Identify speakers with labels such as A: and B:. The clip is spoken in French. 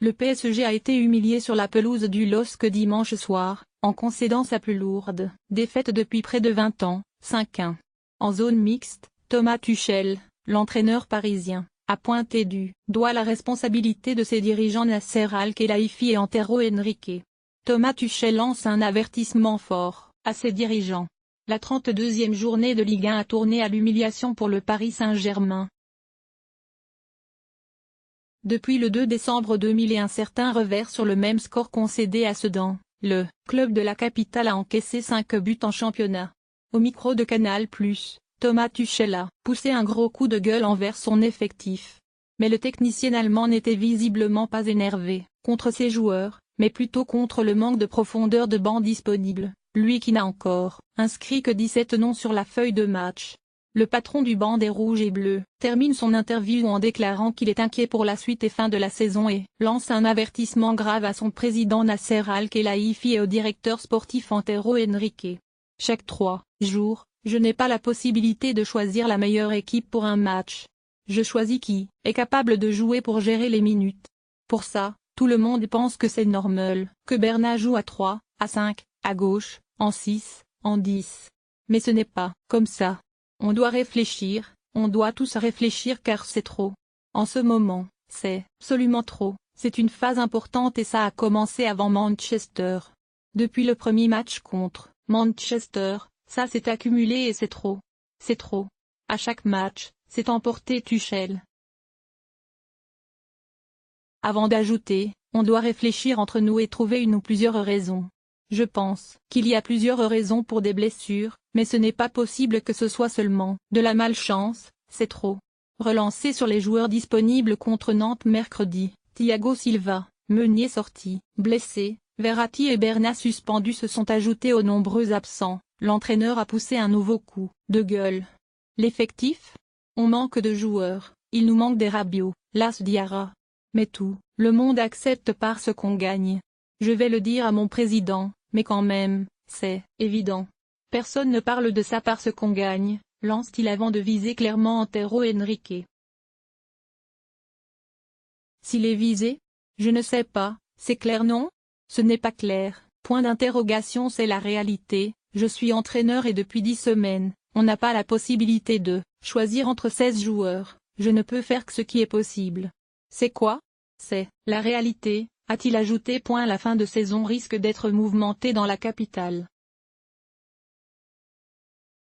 A: Le PSG a été humilié sur la pelouse du LOSC dimanche soir, en concédant sa plus lourde défaite depuis près de 20 ans, 5-1. En zone mixte, Thomas Tuchel, l'entraîneur parisien, a pointé du doigt la responsabilité de ses dirigeants Nasser Al-Khelaifi et Antero Henrique. Thomas Tuchel lance un avertissement fort à ses dirigeants. La 32e journée de Ligue 1 a tourné à l'humiliation pour le Paris Saint-Germain. Depuis le 2 décembre 2001, certains revers sur le même score concédé à Sedan, le club de la capitale a encaissé 5 buts en championnat. Au micro de Canal+, Thomas Tuchel a poussé un gros coup de gueule envers son effectif. Mais le technicien allemand n'était visiblement pas énervé contre ses joueurs, mais plutôt contre le manque de profondeur de banc disponible, lui qui n'a encore inscrit que 17 noms sur la feuille de match. Le patron du banc des Rouges et Bleus termine son interview en déclarant qu'il est inquiet pour la suite et fin de la saison et lance un avertissement grave à son président Nasser Al-Khelaifi et au directeur sportif Antero Henrique. Chaque 3 jours, je n'ai pas la possibilité de choisir la meilleure équipe pour un match. Je choisis qui est capable de jouer pour gérer les minutes. Pour ça, tout le monde pense que c'est normal que Bernat joue à 3, à 5, à gauche, en 6, en 10. Mais ce n'est pas comme ça. On doit réfléchir, on doit tous réfléchir car c'est trop. En ce moment, c'est absolument trop, c'est une phase importante et ça a commencé avant Manchester. Depuis le premier match contre Manchester, ça s'est accumulé et c'est trop. C'est trop. À chaque match, c'est emporté Tuchel. Avant d'ajouter, on doit réfléchir entre nous et trouver une ou plusieurs raisons. Je pense qu'il y a plusieurs raisons pour des blessures, mais ce n'est pas possible que ce soit seulement de la malchance, c'est trop. Relancé sur les joueurs disponibles contre Nantes mercredi, Thiago Silva, Meunier sorti, blessé, Verratti et Bernat suspendus se sont ajoutés aux nombreux absents. L'entraîneur a poussé un nouveau coup de gueule. L'effectif ? On manque de joueurs, il nous manque des Rabiot, Las Diarra. Mais tout le monde accepte parce qu'on gagne. Je vais le dire à mon président, mais quand même, c'est évident. Personne ne parle de ça parce qu'on gagne, lance-t-il avant de viser clairement Antero Henrique. S'il est visé ? Je ne sais pas, c'est clair non ? Ce n'est pas clair, point d'interrogation, c'est la réalité. Je suis entraîneur et depuis 10 semaines, on n'a pas la possibilité de choisir entre 16 joueurs, je ne peux faire que ce qui est possible. C'est quoi ? C'est la réalité, a-t-il ajouté. La fin de saison risque d'être mouvementée dans la capitale.